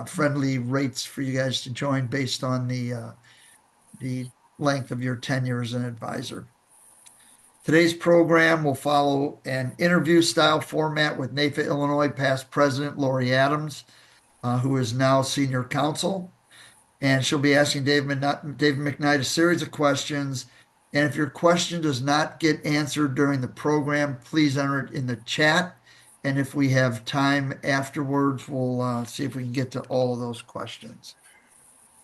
friendly rates for you guys to join based on the length of your tenure as an advisor. Today's program will follow an interview style format with NAIFA Illinois past president Lori Adams, who is now senior counsel. And she'll be asking David McKnight a series of questions. And if your question does not get answered during the program, please enter it in the chat. And if we have time afterwards, we'll see if we can get to all of those questions.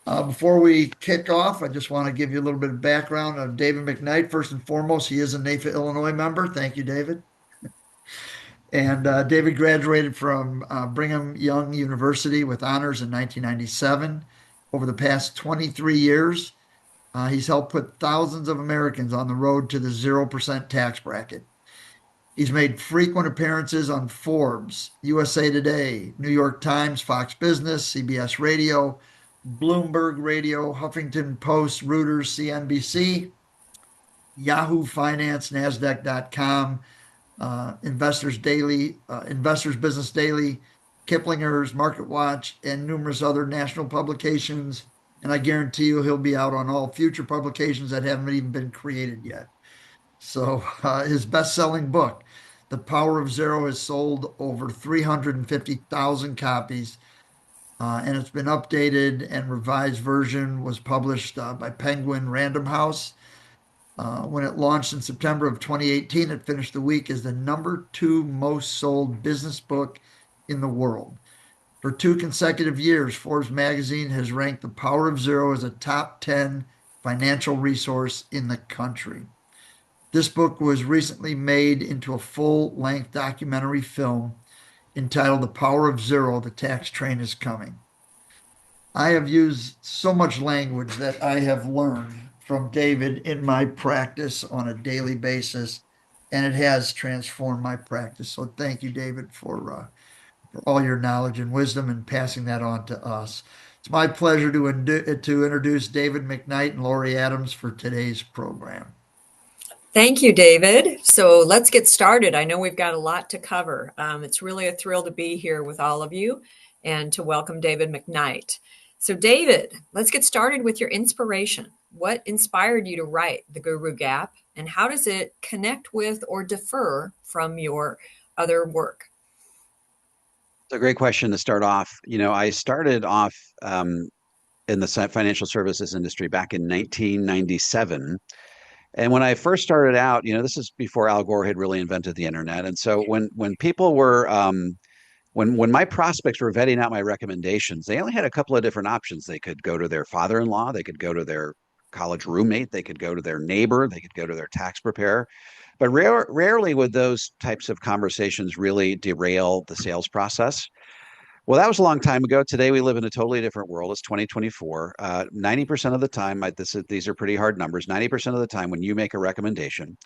Before we kick off, I just want to give you a little bit of background on David McKnight. First and foremost, he is a NAIFA Illinois member. Thank you, David. And David graduated from Brigham Young University with honors in 1997. Over the past 23 years, he's helped put thousands of Americans on the road to the 0% tax bracket. He's made frequent appearances on Forbes, USA Today, New York Times, Fox Business, CBS Radio, Bloomberg Radio, Huffington Post, Reuters, CNBC, Yahoo Finance, NASDAQ.com, Investors Daily, Investors Business Daily, Kiplinger's Market Watch, and numerous other national publications. And I guarantee you he'll be out on all future publications that haven't even been created yet. So his best-selling book, The Power of Zero, has sold over 350,000 copies, and it's been updated and revised version was published by Penguin Random House. When it launched in September of 2018, it finished the week as the #2 most sold business book in the world. For 2 consecutive years, Forbes magazine has ranked The Power of Zero as a top 10 financial resource in the country. This book was recently made into a full-length documentary film entitled The Power of Zero, The Tax Train is Coming. I have used so much language that I have learned from David in my practice on a daily basis, and it has transformed my practice. So thank you, David, for all your knowledge and wisdom and passing that on to us. It's my pleasure to introduce David McKnight and Lori Adams for today's program. Thank you, David. So let's get started. I know we've got a lot to cover. It's really a thrill to be here with all of you and to welcome David McKnight. So David, let's get started with your inspiration. What inspired you to write The Guru Gap, and how does it connect with or differ from your other work? It's a great question to start off. I started off in the financial services industry back in 1997. And when I first started out, this is before Al Gore had really invented the internet. And so when people were, when my prospects were vetting out my recommendations, they only had a couple of different options. They could go to their father-in-law, they could go to their college roommate, they could go to their neighbor, they could go to their tax preparer. But rarely would those types of conversations really derail the sales process. Well, that was a long time ago. Today, we live in a totally different world. It's 2024. 90% of the time, these are pretty hard numbers. 90% of the time, when you make a recommendation,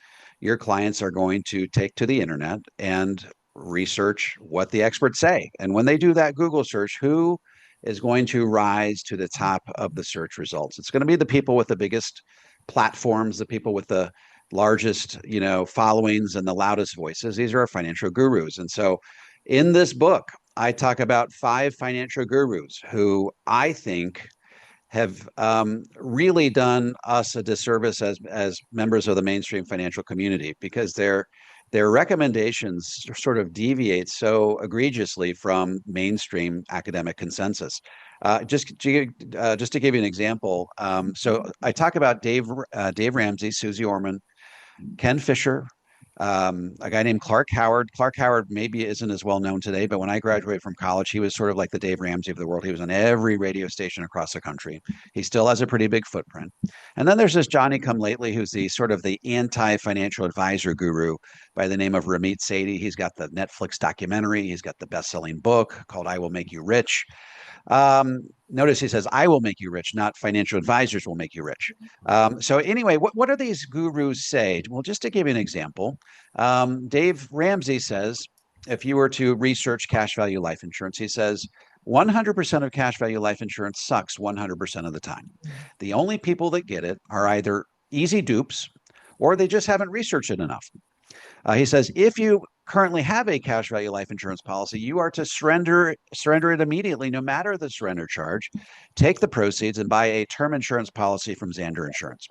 your clients are going to take to the internet and research what the experts say. And when they do that Google search, who is going to rise to the top of the search results? It's going to be the people with the biggest platforms, the people with the largest, followings and the loudest voices. These are our financial gurus. And so in this book, I talk about 5 financial gurus who I think have really done us a disservice as members of the mainstream financial community, because their recommendations sort of deviate so egregiously from mainstream academic consensus. Just to give you an example, so I talk about Dave Ramsey, Susie Orman, Ken Fisher, a guy named Clark Howard. Clark Howard maybe isn't as well known today, but when I graduated from college, he was sort of like the Dave Ramsey of the world. He was on every radio station across the country. He still has a pretty big footprint. And then there's this Johnny come lately, who's the sort of the anti-financial advisor guru by the name of Ramit Sethi. He's got the Netflix documentary. He's got the best-selling book called I Will Make You Rich. Notice he says, I will make you rich, not financial advisors will make you rich. So anyway, what do these gurus say? Well, just to give you an example, Dave Ramsey says, if you were to research cash value life insurance, he says 100% of cash value life insurance sucks 100% of the time. The only people that get it are either easy dupes or they just haven't researched it enough. He says, if you currently have a cash value life insurance policy, you are to surrender it immediately, no matter the surrender charge. Take the proceeds and buy a term insurance policy from Zander Insurance.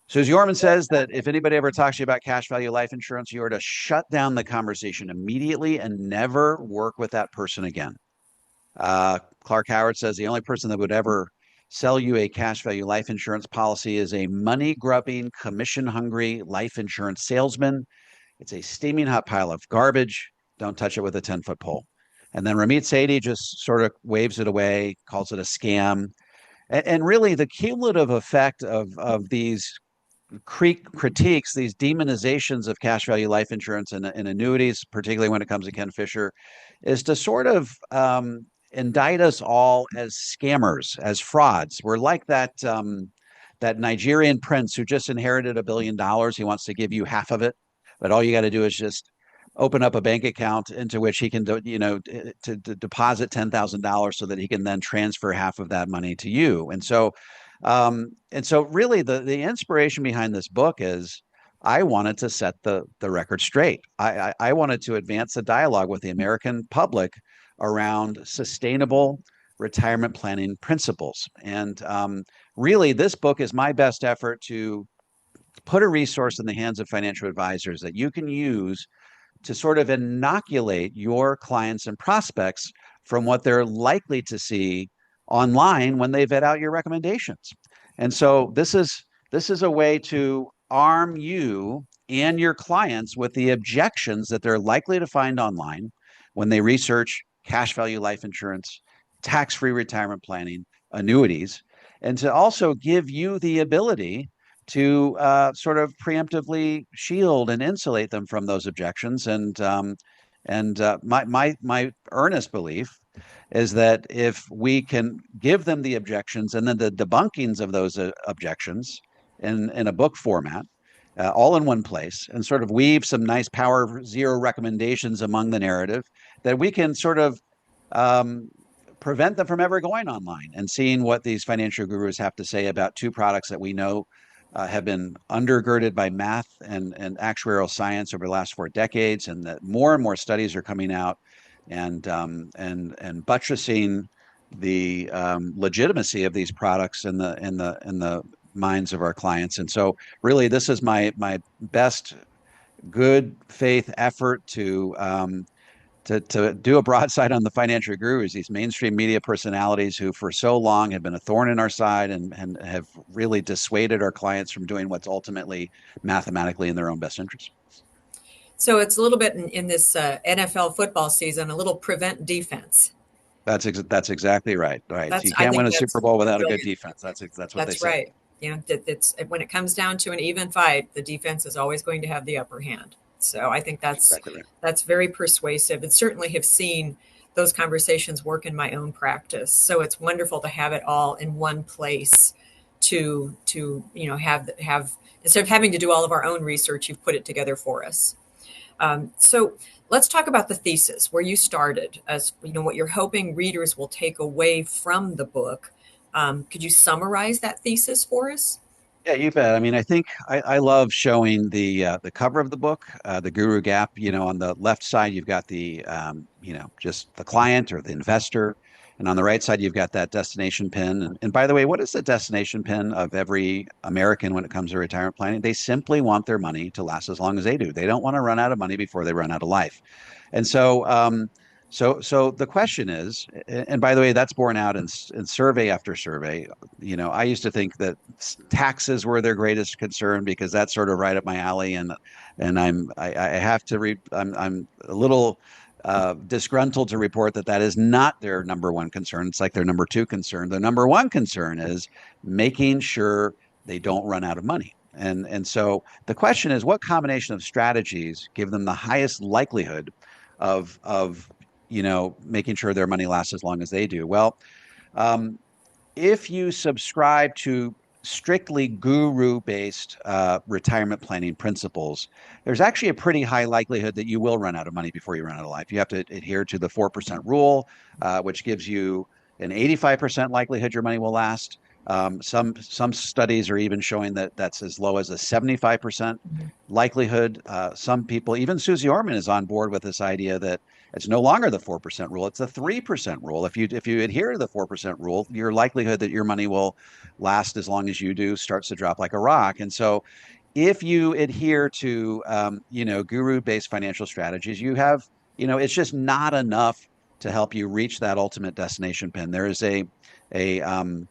Susie Orman says that if anybody ever talks to you about cash value life insurance, you are to shut down the conversation immediately and never work with that person again. Clark Howard says the only person that would ever sell you a cash value life insurance policy is a money grubbing, commission hungry life insurance salesman. It's a steaming hot pile of garbage. Don't touch it with a 10-foot pole. And then Ramit Sethi just sort of waves it away, calls it a scam. And really, the cumulative effect of these critiques, these demonizations of cash value life insurance and annuities, particularly when it comes to Ken Fisher, is to sort of indict us all as scammers, as frauds. We're like that Nigerian prince who just inherited $1 billion. He wants to give you half of it, but all you got to do is just open up a bank account into which he can, to deposit $10,000 so that he can then transfer half of that money to you. And so really the inspiration behind this book is I wanted to set the record straight. I wanted to advance the dialogue with the American public around sustainable retirement planning principles. And really, this book is my best effort to put a resource in the hands of financial advisors that you can use to sort of inoculate your clients and prospects from what they're likely to see online when they vet out your recommendations. And so this is a way to arm you and your clients with the objections that they're likely to find online when they research cash value life insurance, tax-free retirement planning, annuities, and to also give you the ability to sort of preemptively shield and insulate them from those objections. My earnest belief is that if we can give them the objections and then the debunkings of those objections in a book format, all in one place, and sort of weave some nice power zero recommendations among the narrative, that we can sort of prevent them from ever going online and seeing what these financial gurus have to say about two products that we know have been undergirded by math and actuarial science over the last 4 decades, and that more and more studies are coming out and buttressing the legitimacy of these products in the minds of our clients. And so, really, this is my best good faith effort to do a broadside on the financial gurus, these mainstream media personalities who for so long have been a thorn in our side and have really dissuaded our clients from doing what's ultimately mathematically in their own best interest. So it's a little bit in this NFL football season, a little prevent defense. That's exactly right. Right. So you I can't think win a that's Super Bowl without a good brilliant. defense. That's what they That's say. right. It's when it comes down to an even fight, the defense is always going to have the upper hand. So I think that's Exactly right. that's very persuasive, and certainly have seen those conversations work in my own practice. So it's wonderful to have it all in one place to have instead of having to do all of our own research, you've put it together for us. So let's talk about the thesis, where you started, as what you're hoping readers will take away from the book. Could you summarize that thesis for us? Yeah, you bet. I mean, I think I love showing the cover of the book, the Guru Gap. On the left side, you've got the just the client or the investor, and on the right side, you've got that destination pin. And by the way, what is the destination pin of every American when it comes to retirement planning? They simply want their money to last as long as they do. They don't want to run out of money before they run out of life. And so the question is, and by the way, that's borne out in survey after survey. I used to think that taxes were their greatest concern because that's sort of right up my alley, and I have to I'm a little disgruntled to report that is not their number one concern. It's like their number two concern. The number one concern is making sure they don't run out of money. And so the question is, what combination of strategies give them the highest likelihood of making sure their money lasts as long as they do? Well, if you subscribe to strictly guru-based retirement planning principles, there's actually a pretty high likelihood that you will run out of money before you run out of life. You have to adhere to the 4% rule, which gives you an 85% likelihood your money will last, Some studies are even showing that that's as low as a 75% likelihood. Some people, even Susie Orman, is on board with this idea that it's no longer the 4% rule; it's a 3% rule. If you adhere to the 4% rule, your likelihood that your money will last as long as you do starts to drop like a rock. And so, if you adhere to guru-based financial strategies, you have it's just not enough to help you reach that ultimate destination pin. There is a um,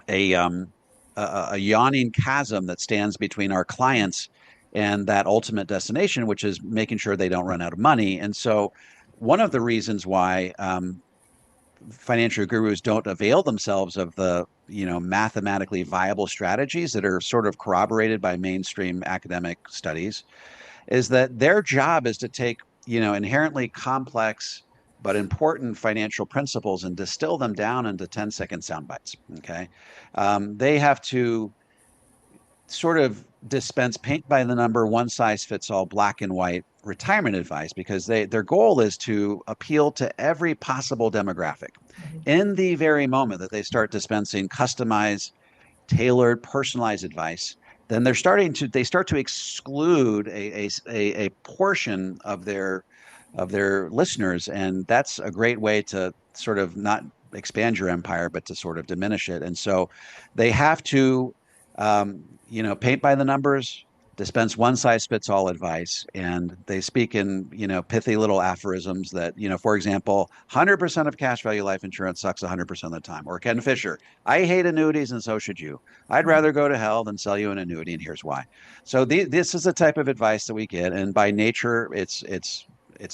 a um, a yawning chasm that stands between our clients and that ultimate destination, which is making sure they don't run out of money. And so, one of the reasons why financial gurus don't avail themselves of the mathematically viable strategies that are sort of corroborated by mainstream academic studies is that their job is to take inherently complex but important financial principles and distill them down into 10-second sound bites. Okay. They have to sort of dispense paint by the number, one size fits all, black and white retirement advice, because their goal is to appeal to every possible demographic. In the very moment that they start dispensing customized, tailored, personalized advice, then they start to exclude a portion of their listeners, and that's a great way to sort of not expand your empire, but to sort of diminish it. And so they have to, paint by the numbers, dispense one size fits all advice, and they speak in pithy little aphorisms that for example, 100% of cash value life insurance sucks 100% of the time. Or Ken Fisher, I hate annuities and so should you. I'd rather go to hell than sell you an annuity, and here's why. So this is the type of advice that we get, and by nature, it's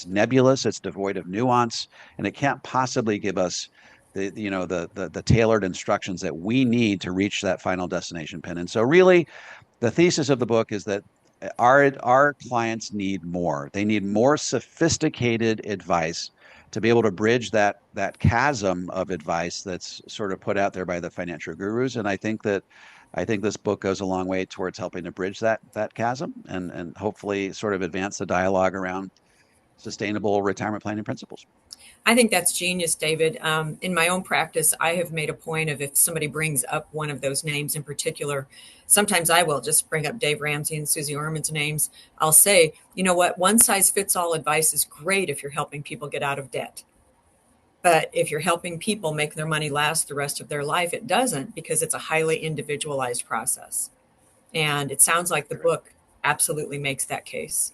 nebulous, it's devoid of nuance, and it can't possibly give us the tailored instructions that we need to reach that final destination pin. And so, really, the thesis of the book is that our clients need more. They need more sophisticated advice to be able to bridge that chasm of advice that's sort of put out there by the financial gurus. And I think this book goes a long way towards helping to bridge that chasm and hopefully sort of advance the dialogue around sustainable retirement planning principles. I think that's genius, David. In my own practice, I have made a point of if somebody brings up one of those names in particular, sometimes I will just bring up Dave Ramsey and Susie Orman's names. I'll say, you know what, one size fits all advice is great if you're helping people get out of debt. But if you're helping people make their money last the rest of their life, it doesn't, because it's a highly individualized process. And it sounds like the book absolutely makes that case.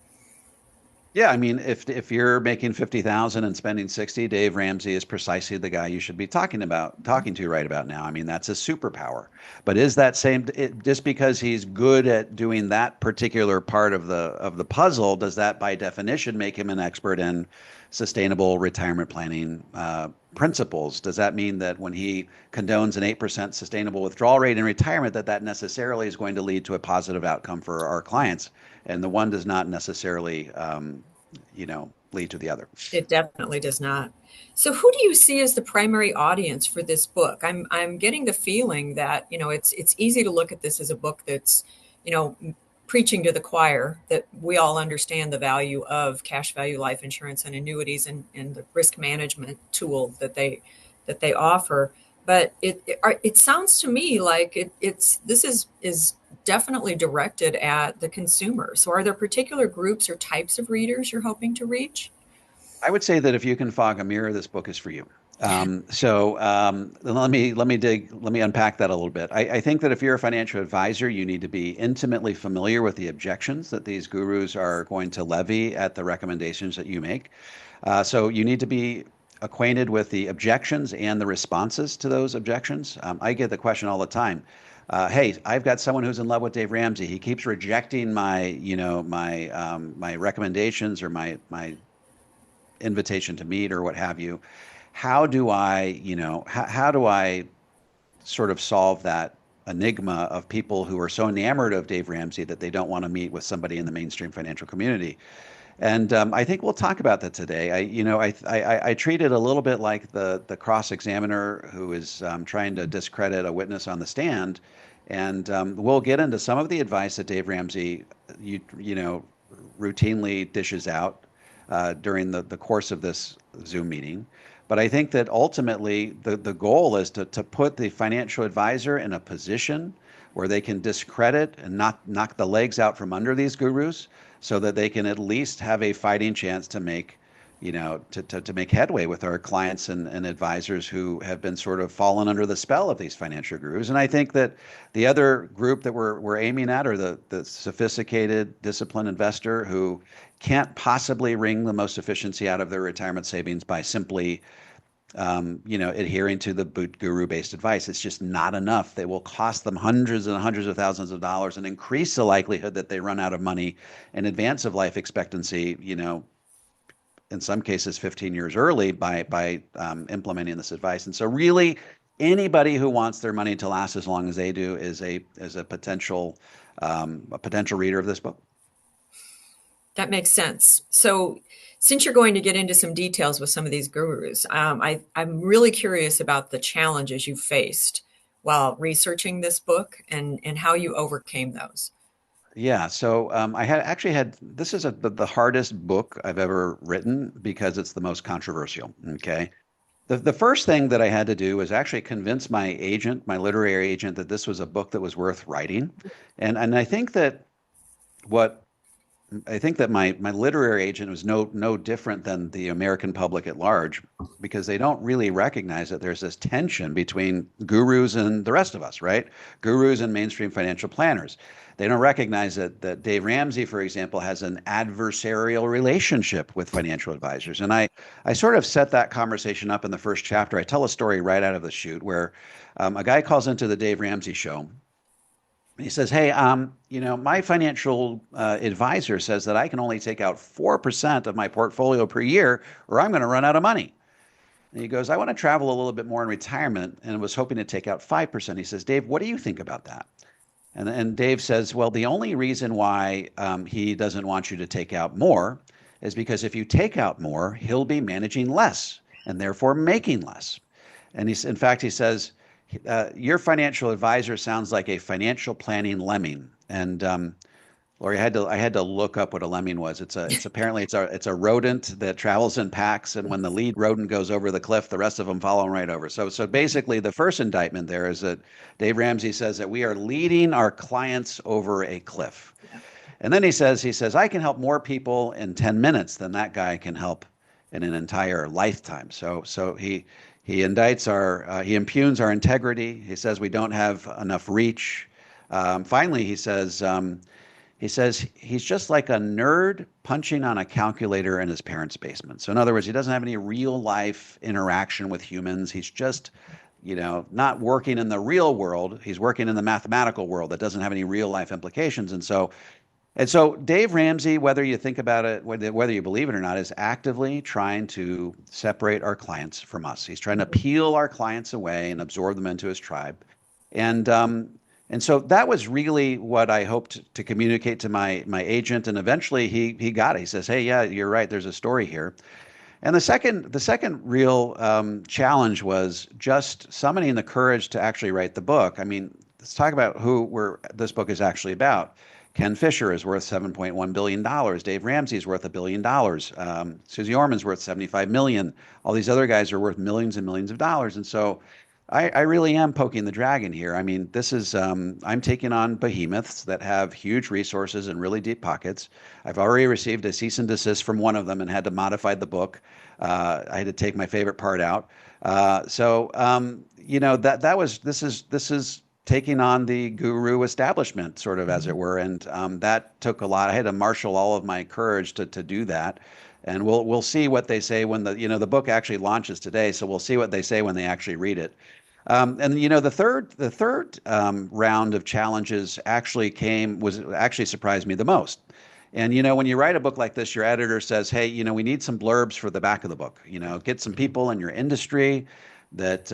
Yeah, I mean, if you're making 50,000 and spending 60, Dave Ramsey is precisely the guy you should be talking to right about now. I mean, that's a superpower. But is that just because he's good at doing that particular part of the puzzle, does that by definition make him an expert in sustainable retirement planning principles? Does that mean that when he condones an 8% sustainable withdrawal rate in retirement, that necessarily is going to lead to a positive outcome for our clients? And the one does not necessarily, lead to the other. It definitely does not. So who do you see as the primary audience for this book? I'm getting the feeling that, it's easy to look at this as a book that's, you know, preaching to the choir, that we all understand the value of cash value life insurance and annuities and the risk management tool that they offer. But it sounds to me like this is definitely directed at the consumer. So are there particular groups or types of readers you're hoping to reach? I would say that if you can fog a mirror, this book is for you. Let me unpack that a little bit. I think that if you're a financial advisor, you need to be intimately familiar with the objections that these gurus are going to levy at the recommendations that you make. So you need to be acquainted with the objections and the responses to those objections. I get the question all the time. Hey, I've got someone who's in love with Dave Ramsey. He keeps rejecting my recommendations or my invitation to meet or what have you. How do I sort of solve that enigma of people who are so enamored of Dave Ramsey that they don't want to meet with somebody in the mainstream financial community? And I think we'll talk about that today. I treat it a little bit like the cross examiner who is trying to discredit a witness on the stand, and we'll get into some of the advice that Dave Ramsey routinely dishes out during the course of this Zoom meeting. But I think that ultimately the goal is to put the financial advisor in a position where they can discredit and knock the legs out from under these gurus so that they can at least have a fighting chance to make, to make headway with our clients and advisors who have been sort of fallen under the spell of these financial gurus. And I think that the other group that we're aiming at are the sophisticated, disciplined investor who can't possibly wring the most efficiency out of their retirement savings by simply adhering to the boot guru-based advice. It's just not enough. They will cost them hundreds and hundreds of thousands of dollars and increase the likelihood that they run out of money in advance of life expectancy, in some cases 15 years early by implementing this advice. And so really anybody who wants their money to last as long as they do is a potential reader of this book. That makes sense. So since you're going to get into some details with some of these gurus, I'm really curious about the challenges you faced while researching this book and how you overcame those. Yeah, so I had this is the hardest book I've ever written because it's the most controversial. Okay. The first thing that I had to do was actually convince my agent, my literary agent, that this was a book that was worth writing. And what I think that my literary agent was no different than the American public at large, because they don't really recognize that there's this tension between gurus and the rest of us, right? Gurus and mainstream financial planners. They don't recognize that Dave Ramsey, for example, has an adversarial relationship with financial advisors. And I sort of set that conversation up in the first chapter. I tell a story right out of the chute where a guy calls into the Dave Ramsey show. He says, "Hey, my financial advisor says that I can only take out 4% of my portfolio per year, or I'm going to run out of money." And he goes, "I want to travel a little bit more in retirement and was hoping to take out 5%. He says, "Dave, what do you think about that?" And Dave says, "Well, the only reason why he doesn't want you to take out more is because if you take out more, he'll be managing less and therefore making less." And in fact, he says, "Your financial advisor sounds like a financial planning lemming." And Lori, I had to look up what a lemming was. It's apparently it's a rodent that travels in packs, and when the lead rodent goes over the cliff, the rest of them follow right over. So basically, the first indictment there is that Dave Ramsey says that we are leading our clients over a cliff. And then he says, "I can help more people in 10 minutes than that guy can help in an entire lifetime." So he impugns our integrity. He says we don't have enough reach. Finally, he says he's just like a nerd punching on a calculator in his parents' basement. So in other words, he doesn't have any real life interaction with humans. He's just, not working in the real world. He's working in the mathematical world that doesn't have any real life implications. And so Dave Ramsey, whether you think about it, whether you believe it or not, is actively trying to separate our clients from us. He's trying to peel our clients away and absorb them into his tribe. And so that was really what I hoped to communicate to my agent. And eventually he got it. He says, "Hey, yeah, you're right. There's a story here." And the second real challenge was just summoning the courage to actually write the book. I mean, let's talk about who this book is actually about. Ken Fisher is worth $7.1 billion. Dave Ramsey is worth $1 billion. Susie Orman's worth $75 million. All these other guys are worth millions and millions of dollars. And so I really am poking the dragon here. I mean, this is, I'm taking on behemoths that have huge resources and really deep pockets. I've already received a cease and desist from one of them and had to modify the book. I had to take my favorite part out. This is taking on the guru establishment, sort of, as it were. And that took a lot. I had to marshal all of my courage to do that. And we'll see what they say when the book actually launches today. So we'll see what they say when they actually read it. The third round of challenges actually surprised me the most. And when you write a book like this, your editor says, "Hey, we need some blurbs for the back of the book. Get some people in your industry that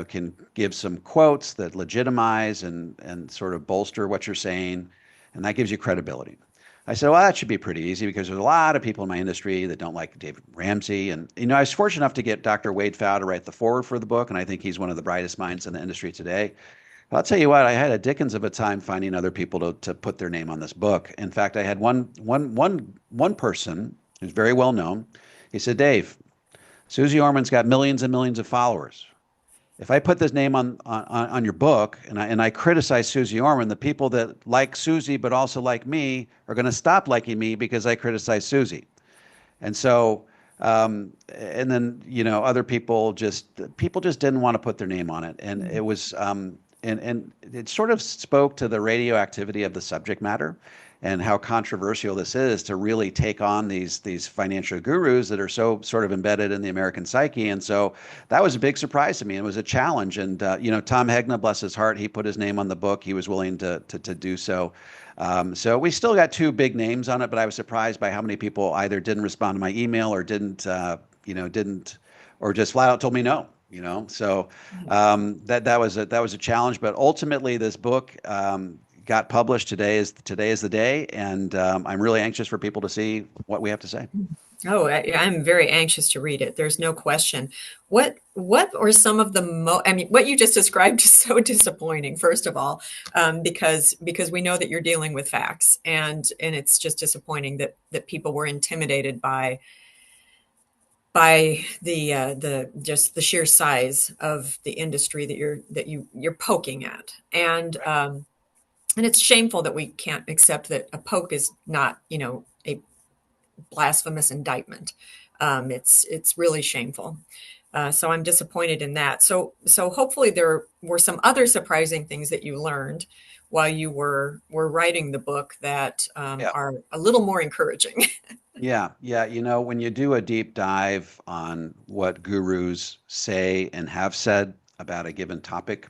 can give some quotes that legitimize and sort of bolster what you're saying, and that gives you credibility." I said, "Well, that should be pretty easy because there's a lot of people in my industry that don't like David Ramsey." And, I was fortunate enough to get Dr. Wade Pfau to write the foreword for the book, and I think he's one of the brightest minds in the industry today. But I'll tell you what, I had a dickens of a time finding other people to put their name on this book. In fact, I had one person who's very well known. He said, "Dave, Susie Orman's got millions and millions of followers. If I put this name on your book and I criticize Susie Orman, the people that like Susie but also like me are going to stop liking me because I criticize Susie. And so, and then, other people just didn't want to put their name on it. And it was, and it sort of spoke to the radioactivity of the subject matter and how controversial this is to really take on these financial gurus that are so sort of embedded in the American psyche. And so that was a big surprise to me. It was a challenge. And, Tom Hegna, bless his heart, he put his name on the book. He was willing to do so. So we still got two big names on it, but I was surprised by how many people either didn't respond to my email or didn't, or just flat out told me no. So that was a challenge. But ultimately, this book got published. Today is the day, and I'm really anxious for people to see what we have to say. Oh, I'm very anxious to read it. There's no question. What are some of the I mean, what you just described is so disappointing. First of all, because we know that you're dealing with facts, and it's just disappointing that people were intimidated by the just the sheer size of the industry that you're poking at, and it's shameful that we can't accept that a poke is not a blasphemous indictment. It's really shameful. So I'm disappointed in that. So hopefully there were some other surprising things that you learned while you were writing the book that Yeah. are a little more encouraging. Yeah, yeah. When you do a deep dive on what gurus say and have said about a given topic,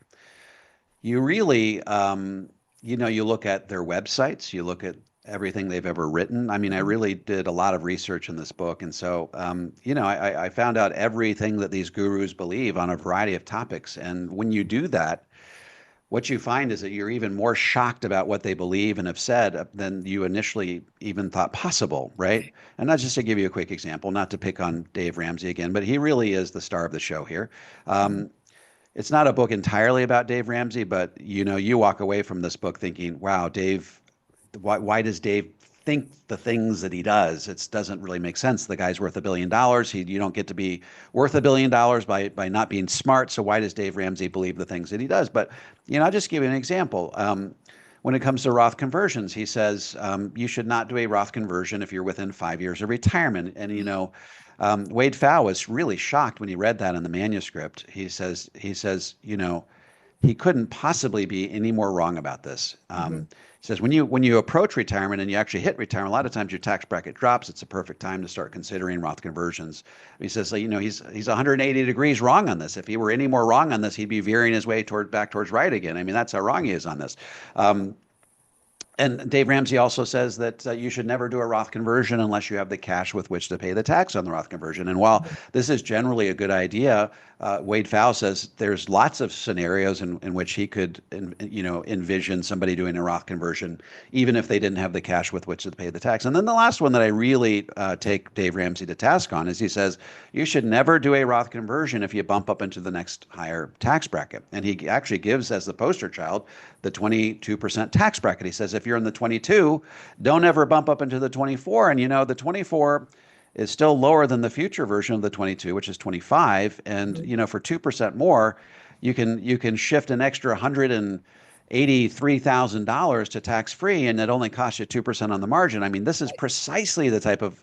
you really, you look at their websites, you look at everything they've ever written. I mean, I really did a lot of research in this book. And so, I found out everything that these gurus believe on a variety of topics. And when you do that, what you find is that you're even more shocked about what they believe and have said than you initially even thought possible, right? And that's just to give you a quick example, not to pick on Dave Ramsey again, but he really is the star of the show here. It's not a book entirely about Dave Ramsey, but you walk away from this book thinking, wow, Dave, why does Dave think the things that he does? It doesn't really make sense. The guy's worth $1 billion. You don't get to be worth $1 billion by not being smart. So why does Dave Ramsey believe the things that he does? But I'll just give you an example. When it comes to Roth conversions, he says you should not do a Roth conversion if you're within 5 years of retirement. And Wade Pfau was really shocked when he read that in the manuscript. He says he couldn't possibly be any more wrong about this. He says when you approach retirement and you actually hit retirement, a lot of times your tax bracket drops. It's a perfect time to start considering Roth conversions. He says, he's 180 degrees wrong on this. If he were any more wrong on this, he'd be veering his way back towards right again. I mean, that's how wrong he is on this. And Dave Ramsey also says that you should never do a Roth conversion unless you have the cash with which to pay the tax on the Roth conversion. And while this is generally a good idea, Wade Pfau says there's lots of scenarios in which he could, envision somebody doing a Roth conversion, even if they didn't have the cash with which to pay the tax. And then the last one that I really take Dave Ramsey to task on is he says you should never do a Roth conversion if you bump up into the next higher tax bracket. And he actually gives as the poster child the 22% tax bracket. He says if you're in the 22, don't ever bump up into the 24. And the 24 is still lower than the future version of the 22, which is 25. And for 2% more, you can shift an extra $183,000 to tax free, and it only costs you 2% on the margin. I mean, this is precisely the type of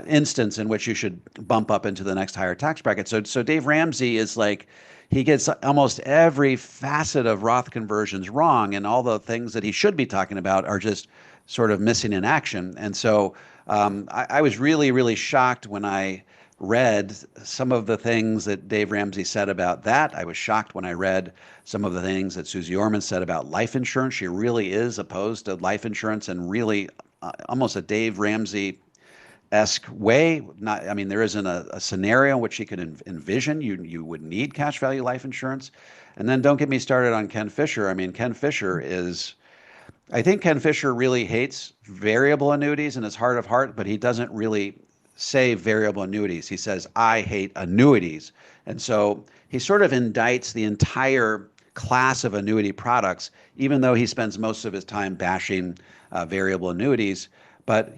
instance in which you should bump up into the next higher tax bracket. So Dave Ramsey is like, he gets almost every facet of Roth conversions wrong, and all the things that he should be talking about are just sort of missing in action. And so I was really, really shocked when I read some of the things that Dave Ramsey said about that. I was shocked when I read some of the things that Susie Orman said about life insurance. She really is opposed to life insurance and really almost a Dave Ramsey-esque way. There isn't a scenario in which she could envision you would need cash value life insurance. And then don't get me started on Ken Fisher. I mean, I think Ken Fisher really hates variable annuities in his heart of heart, but he doesn't really say variable annuities. He says, I hate annuities. And so he sort of indicts the entire class of annuity products, even though he spends most of his time bashing variable annuities. But,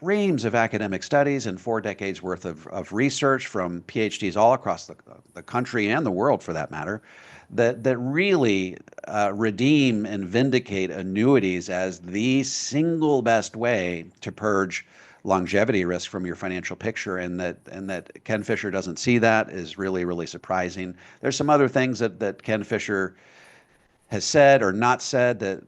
reams of academic studies and 4 decades worth of research from PhDs all across the country and the world, for that matter, that really redeem and vindicate annuities as the single best way to purge longevity risk from your financial picture, and that Ken Fisher doesn't see that is really, really surprising. There's some other things that Ken Fisher has said or not said that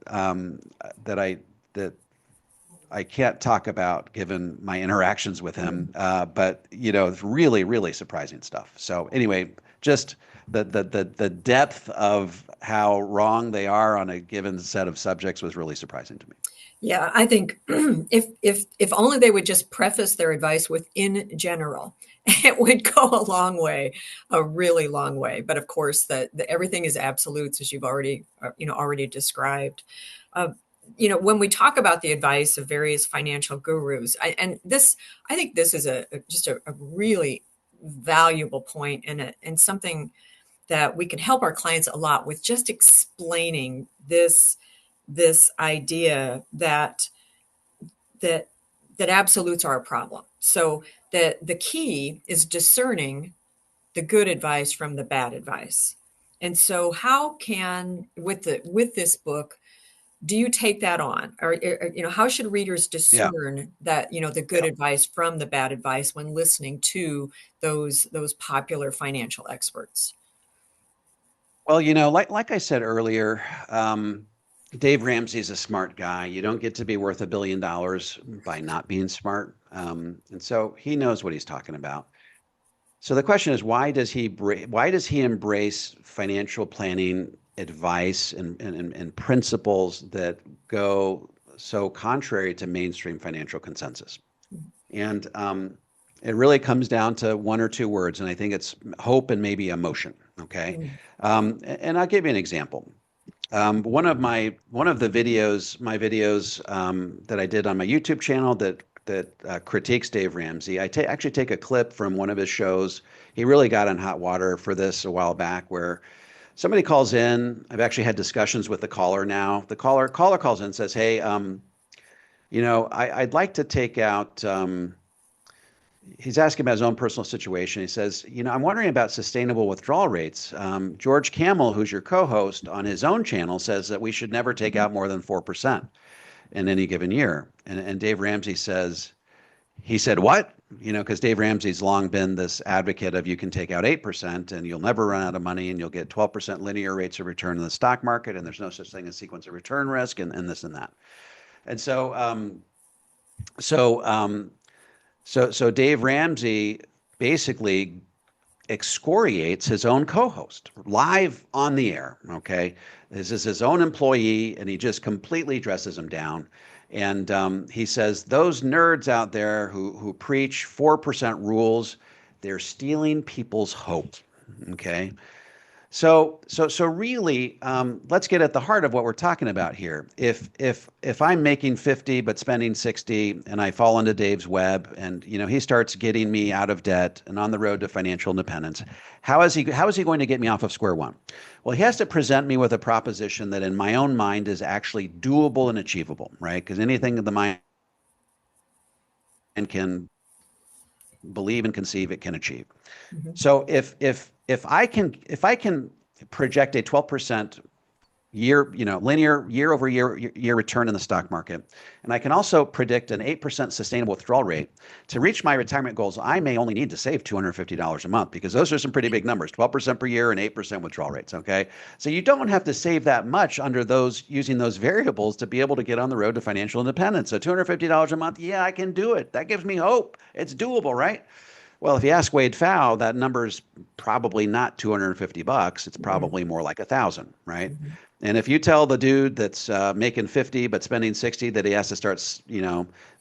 I can't talk about given my interactions with him. But it's really, really surprising stuff. So anyway, just the depth of how wrong they are on a given set of subjects was really surprising to me. Yeah, I think if only they would just preface their advice with "in general," it would go a long way, a really long way. But of course, that everything is absolutes, as you've already described. Uh, when we talk about the advice of various financial gurus, I think this is just a really valuable point and something that we can help our clients a lot with, just explaining this idea that absolutes are a problem. So the key is discerning the good advice from the bad advice. And so how can with this book do you take that on, or how should readers Yeah, discern that the good yeah. advice from the bad advice when listening to those popular financial experts? Well, like I said earlier, Dave Ramsey's a smart guy. You don't get to be worth $1 billion by not being smart. And so he knows what he's talking about. So the question is, why does he embrace financial planning advice and principles that go so contrary to mainstream financial consensus? And it really comes down to one or two words, and I think it's hope and maybe emotion. Okay, Mm. and I'll give you an example. One of the videos, my videos that I did on my YouTube channel that critiques Dave Ramsey. Actually take a clip from one of his shows. He really got in hot water for this a while back, where somebody calls in. I've actually had discussions with the caller now. The caller calls in and says, "Hey, I'd like to take out." He's asking about his own personal situation. He says, I'm wondering about sustainable withdrawal rates. George Camel, who's your co-host on his own channel, says that we should never take out more than 4% in any given year. And Dave Ramsey says, he said, what? Because Dave Ramsey's long been this advocate of you can take out 8% and you'll never run out of money and you'll get 12% linear rates of return in the stock market. And there's no such thing as sequence of return risk and this and that. And so Dave Ramsey basically excoriates his own co-host live on the air. Okay, this is his own employee, and he just completely dresses him down. And he says those nerds out there who preach 4% rules, they're stealing people's hope. Okay. So really, let's get at the heart of what we're talking about here. If I'm making 50 but spending 60, and I fall into Dave's web, and he starts getting me out of debt and on the road to financial independence, how is he going to get me off of square one? Well, he has to present me with a proposition that, in my own mind, is actually doable and achievable, right? Because anything that the mind can believe and conceive, it can achieve. Mhm. So if I can project a 12% linear year over year return in the stock market, and I can also predict an 8% sustainable withdrawal rate, to reach my retirement goals, I may only need to save $250 a month, because those are some pretty big numbers, 12% per year and 8% withdrawal rates. Okay. So you don't have to save that much using those variables to be able to get on the road to financial independence. So $250 a month. Yeah, I can do it. That gives me hope. It's doable, right? Well, if you ask Wade Pfau, that number's probably not $250. It's probably more like 1,000, right? Mhm. And if you tell the dude that's making 50 but spending 60 that he has to start,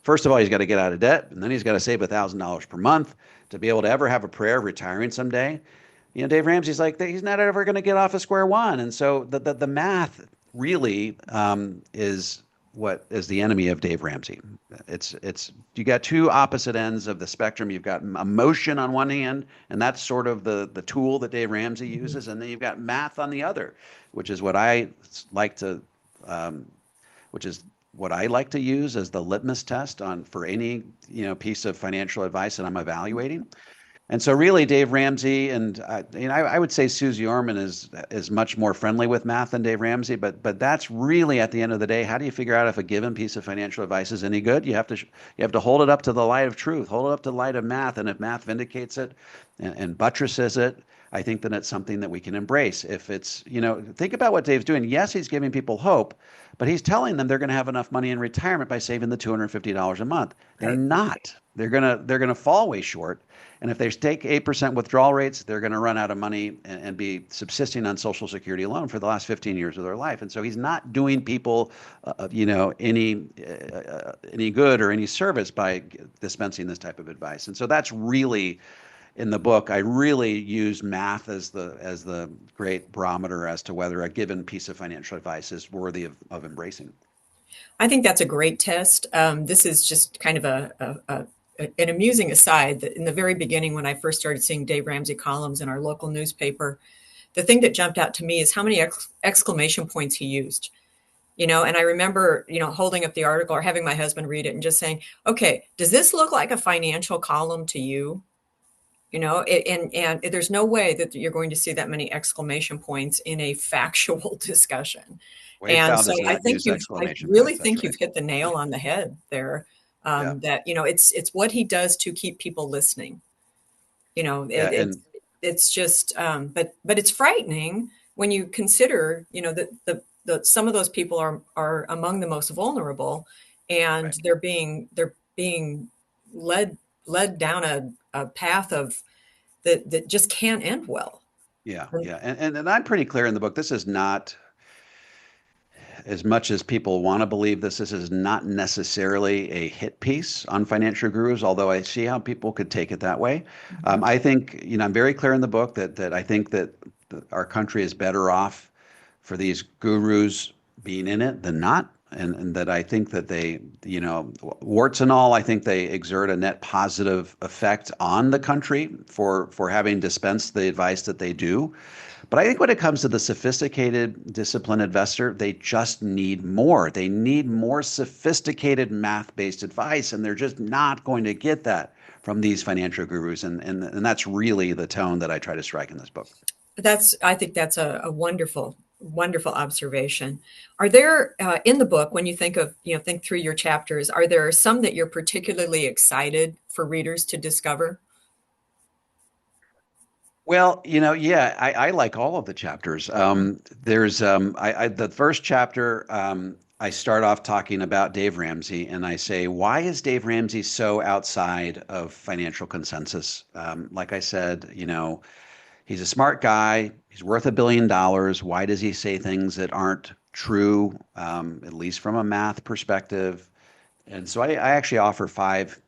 first of all, he's got to get out of debt, and then he's got to save $1,000 per month to be able to ever have a prayer of retiring someday. Dave Ramsey's like, he's not ever going to get off of square one. And so the math really is what is the enemy of Dave Ramsey. It's you got two opposite ends of the spectrum. You've got emotion on one hand, and that's sort of the tool that Dave Ramsey uses, and then you've got math on the other, which is what I like to, which is what I like to use as the litmus test on for any, piece of financial advice that I'm evaluating. And so, really, Dave Ramsey and I would say Susie Orman is much more friendly with math than Dave Ramsey. But that's really at the end of the day, how do you figure out if a given piece of financial advice is any good? You have to hold it up to the light of truth, hold it up to the light of math, and if math vindicates it and buttresses it, I think that it's something that we can embrace. If it's, think about what Dave's doing. Yes, he's giving people hope, but he's telling them they're going to have enough money in retirement by saving the $250 a month. They're Right. not. They're gonna fall way short. And if they take 8% withdrawal rates, they're going to run out of money and be subsisting on Social Security alone for the last 15 years of their life. And so he's not doing people, any good or any service by dispensing this type of advice. And so that's really in the book. I really use math as the great barometer as to whether a given piece of financial advice is worthy of embracing. I think that's a great test. This is just kind of an amusing aside that in the very beginning, when I first started seeing Dave Ramsey columns in our local newspaper, the thing that jumped out to me is how many exclamation points he used. And I remember, holding up the article or having my husband read it and just saying, okay, does this look like a financial column to you? And there's no way that you're going to see that many exclamation points in a factual discussion. Wayfound And so does I not think use I exclamation really points. That's think right. you've hit the nail on the head there. Yeah. That, it's what he does to keep people listening. Yeah. It's just, but it's frightening when you consider, that the some of those people are among the most vulnerable, and Right. they're being led down a path of that just can't end well. Yeah. Yeah. And I'm pretty clear in the book. This is not, as much as people want to believe this is not necessarily a hit piece on financial gurus, although I see how people could take it that way. Mhm. I think, I'm very clear in the book that I think that our country is better off for these gurus being in it than not. And that I think that they, warts and all, I think they exert a net positive effect on the country for having dispensed the advice that they do. But I think when it comes to the sophisticated, disciplined investor, they just need more. They need more sophisticated math-based advice, and they're just not going to get that from these financial gurus. And that's really the tone that I try to strike in this book. I think that's a wonderful, wonderful observation. Are there in the book, when you think through your chapters, are there some that you're particularly excited for readers to discover? Well, yeah, I like all of the chapters. There's the first chapter. I start off talking about Dave Ramsey, and I say, why is Dave Ramsey so outside of financial consensus? Like I said, he's a smart guy. He's worth $1 billion. Why does he say things that aren't true, at least from a math perspective? And so I actually offer five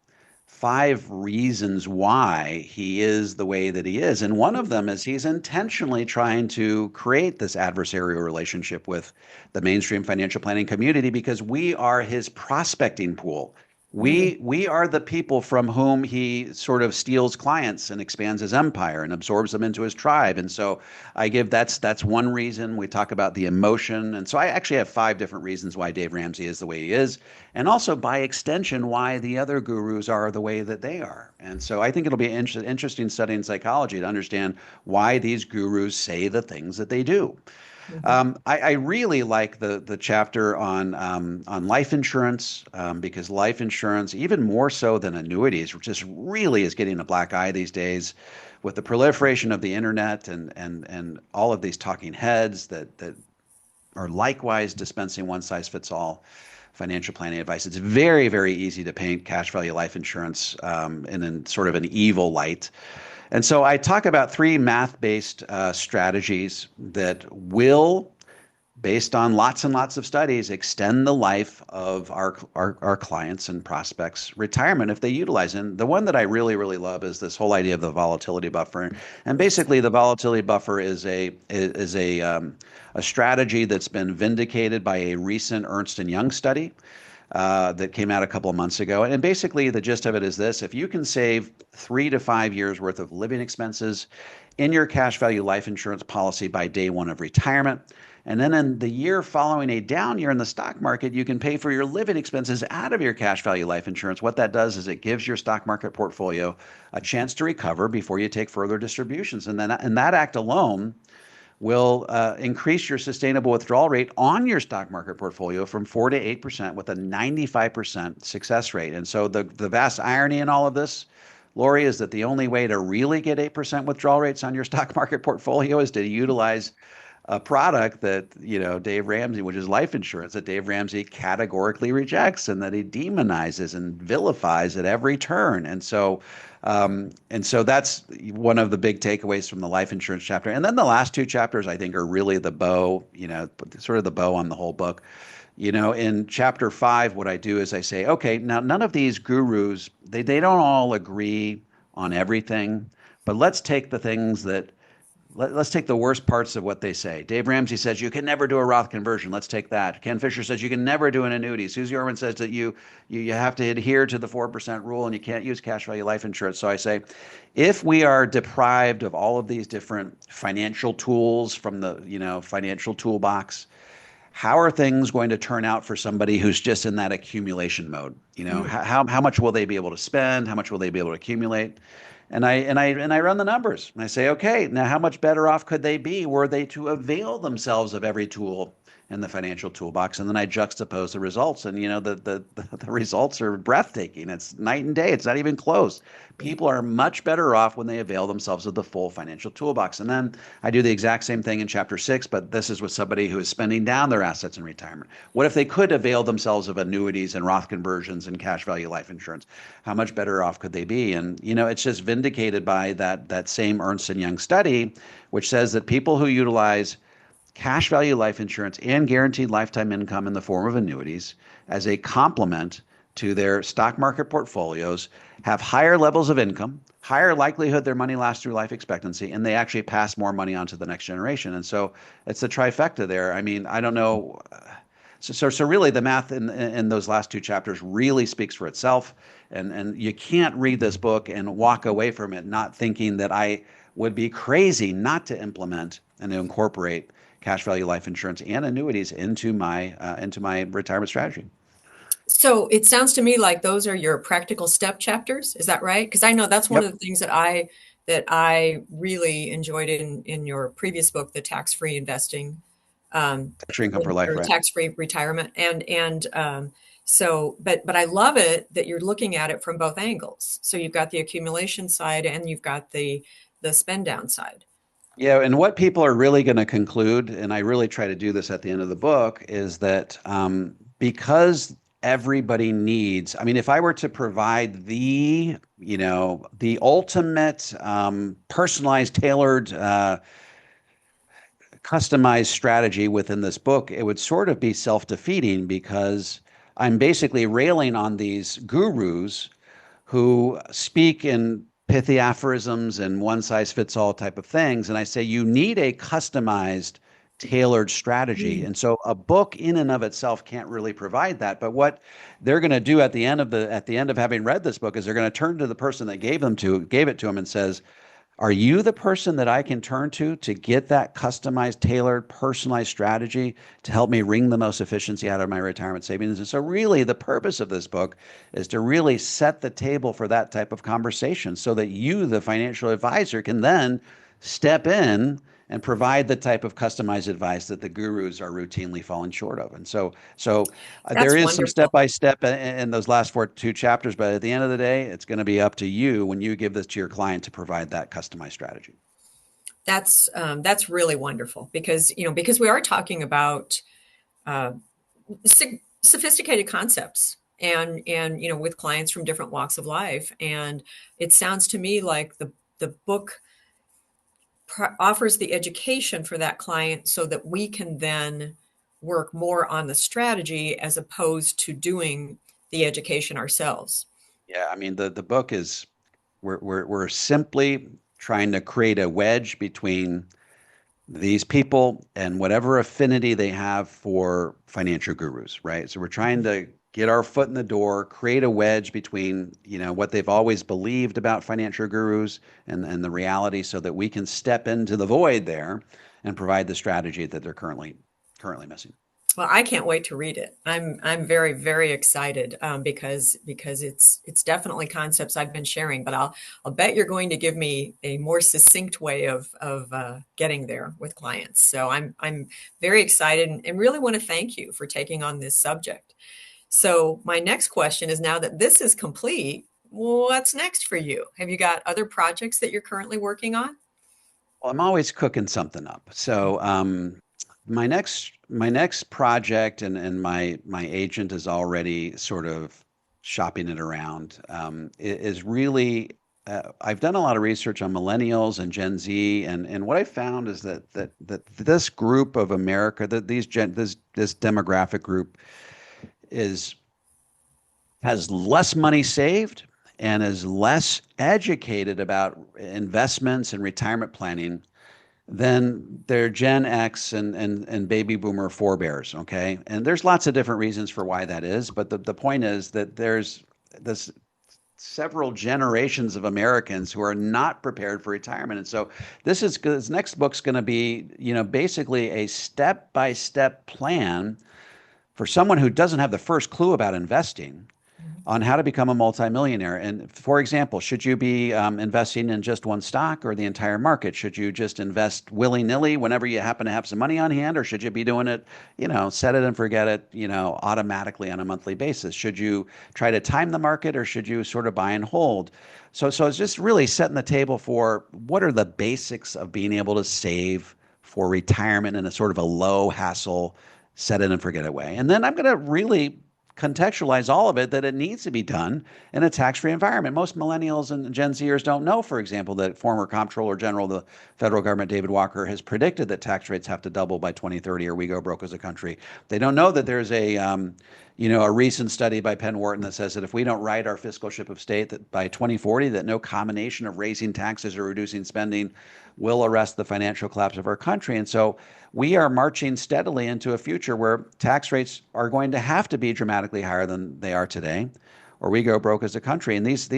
reasons why he is the way that he is. And one of them is he's intentionally trying to create this adversarial relationship with the mainstream financial planning community because we are his prospecting pool. Mm. We are the people from whom he sort of steals clients and expands his empire and absorbs them into his tribe. And so that's one reason. We talk about the emotion. And so I actually have 5 different reasons why Dave Ramsey is the way he is, and also by extension why the other gurus are the way that they are. And so I think it'll be interesting studying psychology to understand why these gurus say the things that they do. Mhm. I really like the chapter on life insurance, because life insurance, even more so than annuities, which just really is getting a black eye these days with the proliferation of the internet and all of these talking heads that are likewise dispensing one size fits all financial planning advice. It's very, very easy to paint cash value life insurance in sort of an evil light. And so I talk about 3 math-based strategies that will, based on lots and lots of studies, extend the life of our clients and prospects' retirement if they utilize it. And the one that I really, really love is this whole idea of the volatility buffer. And basically, the volatility buffer is a strategy that's been vindicated by a recent Ernst & Young study. that came out a couple of months ago. And basically, the gist of it is this: if you can save 3 to 5 years worth of living expenses in your cash value life insurance policy by day one of retirement, and then in the year following a down year in the stock market, you can pay for your living expenses out of your cash value life insurance. What that does is it gives your stock market portfolio a chance to recover before you take further distributions. And that act alone will increase your sustainable withdrawal rate on your stock market portfolio from 4 to 8% with a 95% success rate. And so the vast irony in all of this, Lori, is that the only way to really get 8% withdrawal rates on your stock market portfolio is to utilize a product that, Dave Ramsey, which is life insurance, that Dave Ramsey categorically rejects and that he demonizes and vilifies at every turn. And so that's one of the big takeaways from the life insurance chapter. And then the last two chapters, I think, are really the bow, sort of the bow on the whole book. In chapter 5, what I do is I say, okay, now none of these gurus, they don't all agree on everything, but let's take the things that let's take the worst parts of what they say. Dave Ramsey says you can never do a Roth conversion. Let's take that. Ken Fisher says you can never do an annuity. Susie Orman says that you have to adhere to the 4% rule and you can't use cash value life insurance. So I say, if we are deprived of all of these different financial tools from the financial toolbox, how are things going to turn out for somebody who's just in that accumulation mode? How much will they be able to spend? How much will they be able to accumulate? And I run the numbers and I say, okay, now how much better off could they be were they to avail themselves of every tool in the financial toolbox? And then I juxtapose the results, and the results are breathtaking. It's night and day. It's not even close. People are much better off when they avail themselves of the full financial toolbox. And then I do the exact same thing in chapter 6, but this is with somebody who is spending down their assets in retirement. What if they could avail themselves of annuities and Roth conversions and cash value life insurance? How much better off could they be? And it's just vindicated by that same Ernst & Young study, which says that people who utilize cash value life insurance and guaranteed lifetime income in the form of annuities as a complement to their stock market portfolios have higher levels of income, higher likelihood their money lasts through life expectancy, and they actually pass more money on to the next generation. And so it's the trifecta there. I mean, I don't know. So really the math in those last two chapters really speaks for itself. And you can't read this book and walk away from it not thinking that I would be crazy not to implement and to incorporate cash value life insurance and annuities into my retirement strategy. So it sounds to me like those are your practical step chapters. Is that right? Because I know that's one Yep. of the things that I really enjoyed in your previous book, the tax-free investing, Tax-free income for life, or right? tax-free retirement. But I love it that you're looking at it from both angles. So you've got the accumulation side and you've got the spend down side. Yeah, and what people are really going to conclude, and I really try to do this at the end of the book, is that because everybody needs, I mean, if I were to provide the ultimate personalized, tailored, customized strategy within this book, it would sort of be self-defeating because I'm basically railing on these gurus who speak in pithy aphorisms and one size fits all type of things. And I say, you need a customized, tailored strategy. And so a book in and of itself can't really provide that. But what they're going to do at the end of having read this book is they're going to turn to the person that gave it to them and says, are you the person that I can turn to get that customized, tailored, personalized strategy to help me wring the most efficiency out of my retirement savings? And so really the purpose of this book is to really set the table for that type of conversation so that you, the financial advisor, can then step in and provide the type of customized advice that the gurus are routinely falling short of. And so there That's is some wonderful. step by step in those last two chapters, but at the end of the day, it's going to be up to you when you give this to your client to provide that customized strategy. That's really wonderful because we are talking about uh, sophisticated concepts and with clients from different walks of life, and it sounds to me like the book offers the education for that client so that we can then work more on the strategy as opposed to doing the education ourselves. Yeah, I mean the book is we're simply trying to create a wedge between these people and whatever affinity they have for financial gurus, right? So we're trying to get our foot in the door, create a wedge between, what they've always believed about financial gurus and the reality so that we can step into the void there and provide the strategy that they're currently missing. Well, I can't wait to read it. I'm very very excited because it's definitely concepts I've been sharing, but I'll bet you're going to give me a more succinct way of getting there with clients. So I'm very excited and really want to thank you for taking on this subject. So my next question is, now that this is complete, what's next for you? Have you got other projects that you're currently working on? Well, I'm always cooking something up. So my next project, and my agent is already sort of shopping it around, is really I've done a lot of research on millennials and Gen Z, and what I found is that this group of America, that this demographic group is has less money saved and is less educated about investments and retirement planning than their Gen X and baby boomer forebears. Okay. And there's lots of different reasons for why that is. But the point is that there's this several generations of Americans who are not prepared for retirement. And so this next book's going to be, basically a step-by-step plan for someone who doesn't have the first clue about investing on how to become a multimillionaire. And for example, should you be investing in just one stock or the entire market? Should you just invest willy-nilly whenever you happen to have some money on hand, or should you be doing it, set it and forget it, automatically on a monthly basis? Should you try to time the market, or should you sort of buy and hold? So it's just really setting the table for what are the basics of being able to save for retirement in a sort of a low hassle, set it and forget it way. And then I'm going to really contextualize all of it, that it needs to be done in a tax-free environment. Most millennials and Gen Zers don't know, for example, that former Comptroller General of the federal government, David Walker, has predicted that tax rates have to double by 2030 or we go broke as a country. They don't know that there's a recent study by Penn Wharton that says that if we don't right our fiscal ship of state, that by 2040, that no combination of raising taxes or reducing spending will arrest the financial collapse of our country. And so we are marching steadily into a future where tax rates are going to have to be dramatically higher than they are today, or we go broke as a country. And these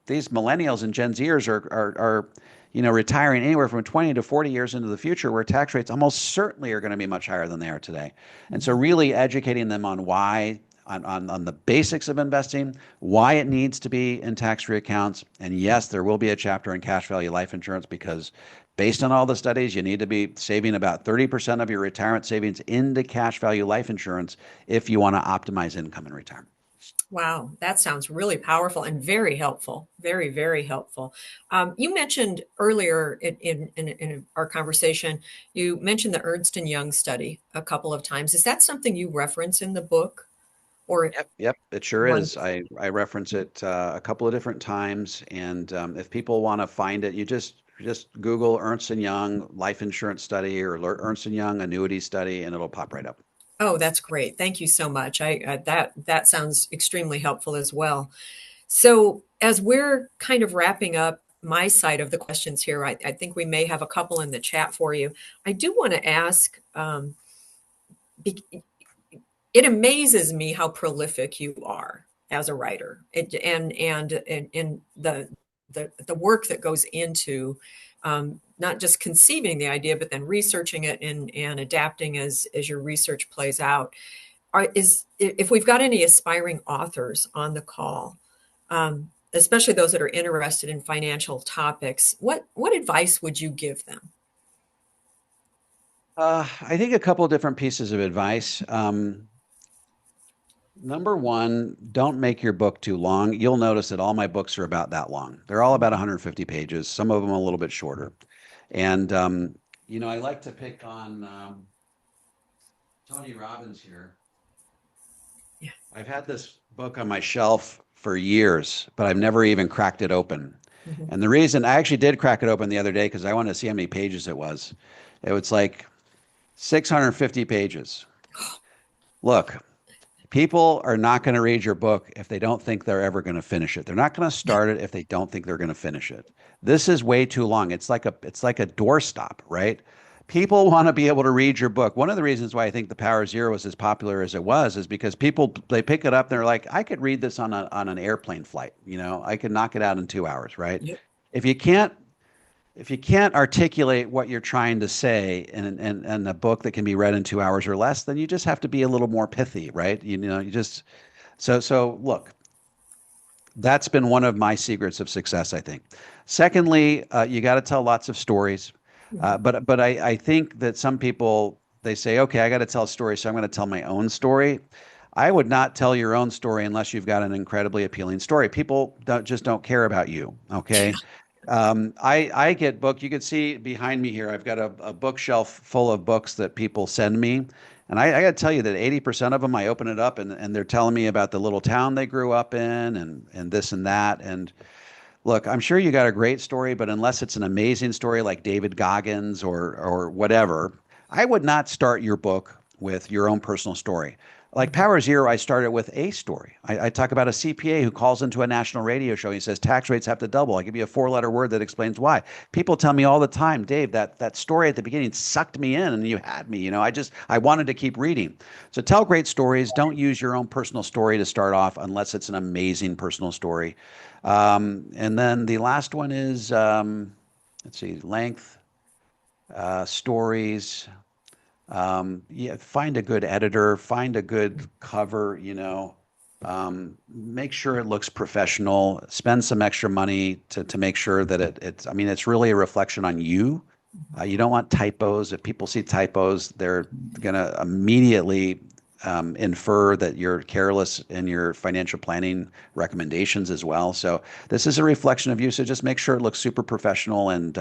millennials and Gen Zers are retiring anywhere from 20 to 40 years into the future, where tax rates almost certainly are going to be much higher than they are today. And so really educating them on why, on the basics of investing, why it needs to be in tax-free accounts. And yes, there will be a chapter in cash value life insurance, because based on all the studies, you need to be saving about 30% of your retirement savings into cash value life insurance if you want to optimize income in retirement. Wow, that sounds really powerful and very helpful. Very, very helpful. You mentioned earlier in our conversation, you mentioned the Ernst and Young study a couple of times. Is that something you reference in the book? Or Yep, it sure is. I reference it a couple of different times, and if people want to find it, you just Google Ernst and Young life insurance study or Ernst and Young annuity study, and it'll pop right up. Oh, that's great. Thank you so much. That sounds extremely helpful as well. So as we're kind of wrapping up my side of the questions here, I think we may have a couple in the chat for you. I do want to ask, be- it amazes me how prolific you are as a writer, and the work that goes into not just conceiving the idea, but then researching it and adapting as your research plays out. If we've got any aspiring authors on the call, especially those that are interested in financial topics, what advice would you give them? I think a couple of different pieces of advice. Number one, don't make your book too long. You'll notice that all my books are about that long. They're all about 150 pages, some of them a little bit shorter. And, I like to pick on Tony Robbins here. Yeah. I've had this book on my shelf for years, but I've never even cracked it open. Mhm. And the reason I actually did crack it open the other day, because I wanted to see how many pages it was. It was like 650 pages. Look, people are not going to read your book if they don't think they're ever going to finish it. They're not going to start it if they don't think they're going to finish it. This is way too long. It's like a doorstop, right? People want to be able to read your book. One of the reasons why I think The Power of Zero was as popular as it was is because people they pick it up, they're like, I could read this on an airplane flight. I could knock it out in 2 hours, right? Yep. If you can't if you can't articulate what you're trying to say in a book that can be read in 2 hours or less, then you just have to be a little more pithy, right? You just so look, that's been one of my secrets of success, I think. Secondly, you got to tell lots of stories. Mhm. But I think that some people they say, okay, I got to tell a story, so I'm going to tell my own story. I would not tell your own story unless you've got an incredibly appealing story. People just don't care about you. Okay. I get book. You can see behind me here. I've got a bookshelf full of books that people send me, and I got to tell you that 80% of them, I open it up and they're telling me about the little town they grew up in and this and that. And look, I'm sure you got a great story, but unless it's an amazing story like David Goggins or whatever, I would not start your book with your own personal story. Like Mhm. Power Zero, I started with a story. I talk about a CPA who calls into a national radio show. He says tax rates have to double. I give you a four-letter word that explains why. People tell me all the time, Dave, that story at the beginning sucked me in, and you had me. I wanted to keep reading. So tell great stories. Don't use your own personal story to start off unless it's an amazing personal story. And then the last one is, let's see, length, stories. Yeah, find a good editor, find a good cover. Make sure it looks professional. Spend some extra money to make sure that I mean, it's really a reflection on you. You don't want typos. If people see typos, they're going to immediately infer that you're careless in your financial planning recommendations as well. So this is a reflection of you. So just make sure it looks super professional, and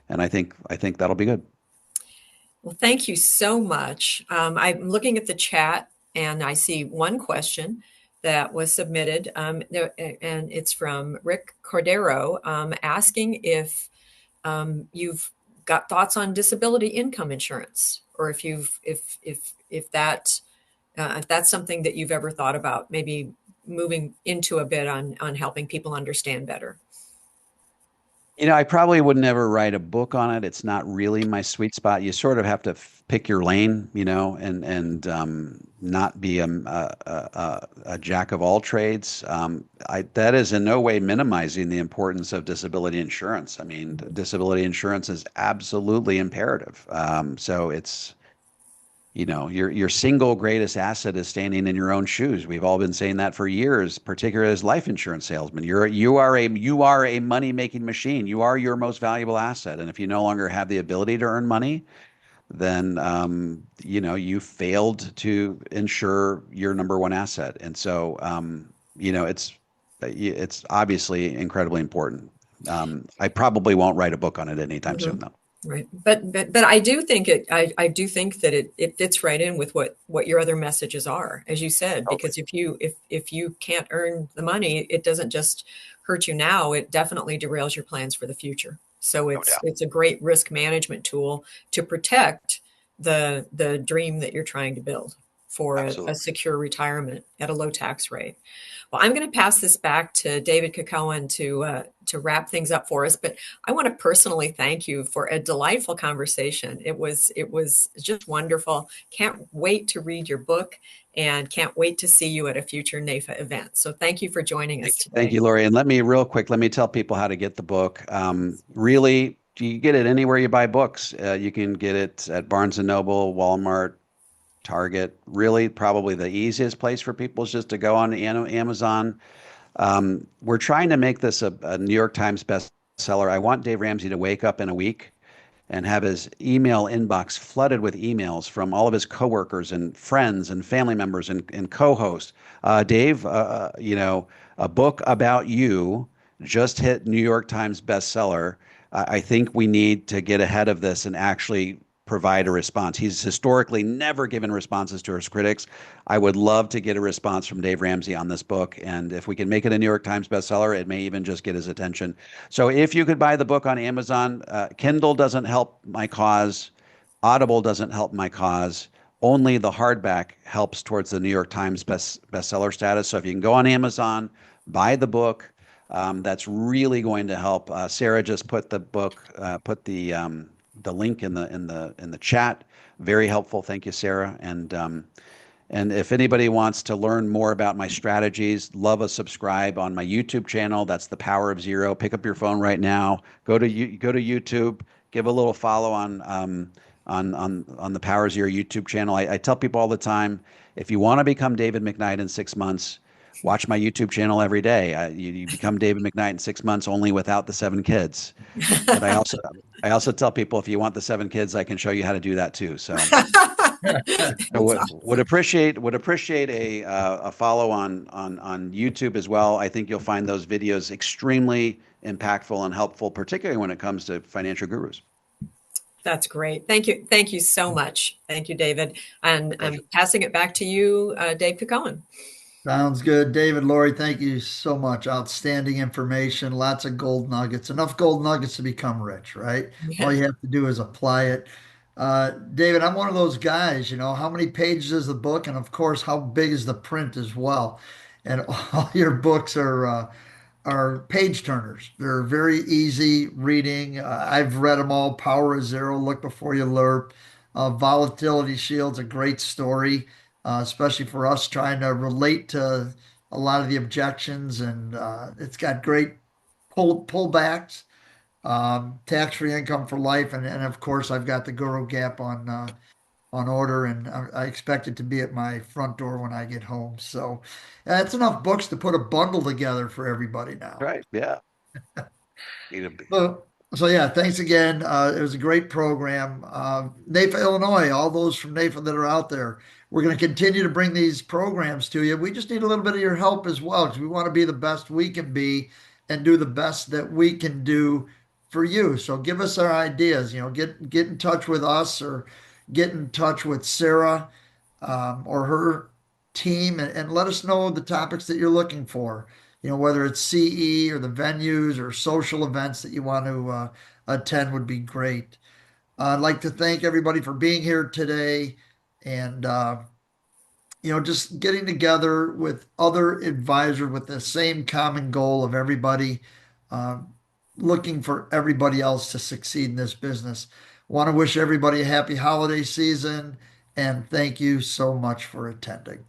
I think that'll be good. Well, thank you so much. I'm looking at the chat and I see one question that was submitted, and it's from Rick Cordero, asking if you've got thoughts on disability income insurance, or if that's something that you've ever thought about, maybe moving into a bit on helping people understand better. I probably would never write a book on it. It's not really my sweet spot. You sort of have to pick your lane, and not be a jack of all trades. That is in no way minimizing the importance of disability insurance. I mean, disability insurance is absolutely imperative. So your single greatest asset is standing in your own shoes. We've all been saying that for years, particularly as life insurance salesmen. You are a money making machine. You are your most valuable asset. And if you no longer have the ability to earn money, then you failed to insure your number one asset. And so it's obviously incredibly important. I probably won't write a book on it anytime soon, Mhm. though. Right. But I do think I do think that it fits right in with what your other messages are, as you said, Totally. because if you can't earn the money, it doesn't just hurt you now, it definitely derails your plans for the future. So No doubt. it's a great risk management tool to protect the dream that you're trying to build for a Absolutely. secure retirement at a low tax rate. Well, I'm going to pass this back to David Cocoen to wrap things up for us. But I want to personally thank you for a delightful conversation. It was just wonderful. Can't wait to read your book and can't wait to see you at a future NAIFA event. So thank you for joining us Thank today. you, Lori. And let me tell people how to get the book. Really, you get it anywhere you buy books. You can get it at Barnes and Noble, Walmart, Target. Really, probably the easiest place for people is just to go on Amazon. We're trying to make this a New York Times bestseller. I want Dave Ramsey to wake up in a week and have his email inbox flooded with emails from all of his coworkers and friends and family members and co-hosts. Dave, a book about you just hit New York Times bestseller. I think we need to get ahead of this and actually provide a response. He's historically never given responses to his critics. I would love to get a response from Dave Ramsey on this book. And if we can make it a New York Times bestseller, it may even just get his attention. So if you could buy the book on Amazon, Kindle doesn't help my cause. Audible doesn't help my cause. Only the hardback helps towards the New York Times bestseller status. So if you can go on Amazon, buy the book, that's really going to help. Sarah just put the book, put the link in the chat. Very helpful. Thank you, Sarah. And if anybody wants to learn more about my strategies, love a subscribe on my YouTube channel. That's the Power of Zero. Pick up your phone right now. Go to YouTube. Give a little follow on the Power Zero YouTube channel. I tell people all the time, if you want to become David McKnight in 6 months, watch my YouTube channel every day. You become David McKnight in 6 months, only without the 7 kids. But I also tell people, if you want the 7 kids, I can show you how to do that too. So I That's would awesome. appreciate a follow on YouTube as well. I think you'll find those videos extremely impactful and helpful, particularly when it comes to financial gurus. That's great. Thank you. Thank you so much. Thank you, David. And I'm Pleasure. passing it back to you, Dave Picone. Sounds good. David, Lori, thank you so much. Outstanding information, lots of gold nuggets, enough gold nuggets to become rich, right? All Yeah. you have to do is apply it. David, I'm one of those guys, how many pages is the book? And of course, how big is the print as well? And all your books are page turners. They're very easy reading. I've read them all. Power of Zero, Look Before You Learp. Volatility Shield's a great story, especially for us trying to relate to a lot of the objections. And it's got great pullbacks, tax-free income for life. And of course, I've got the Guru Gap on order, and I expect it to be at my front door when I get home. So that's enough books to put a bundle together for everybody now. Right. Yeah. You know, So yeah, thanks again. It was a great program. NAIFA, Illinois, all those from NAIFA that are out there, we're going to continue to bring these programs to you. We just need a little bit of your help as well because we want to be the best we can be and do the best that we can do for you. So give us our ideas. Get in touch with us or get in touch with Sarah or her team and let us know the topics that you're looking for. Whether it's CE or the venues or social events that you want to attend would be great. I'd like to thank everybody for being here today and, just getting together with other advisors with the same common goal of everybody uh, looking for everybody else to succeed in this business. Want to wish everybody a happy holiday season and thank you so much for attending.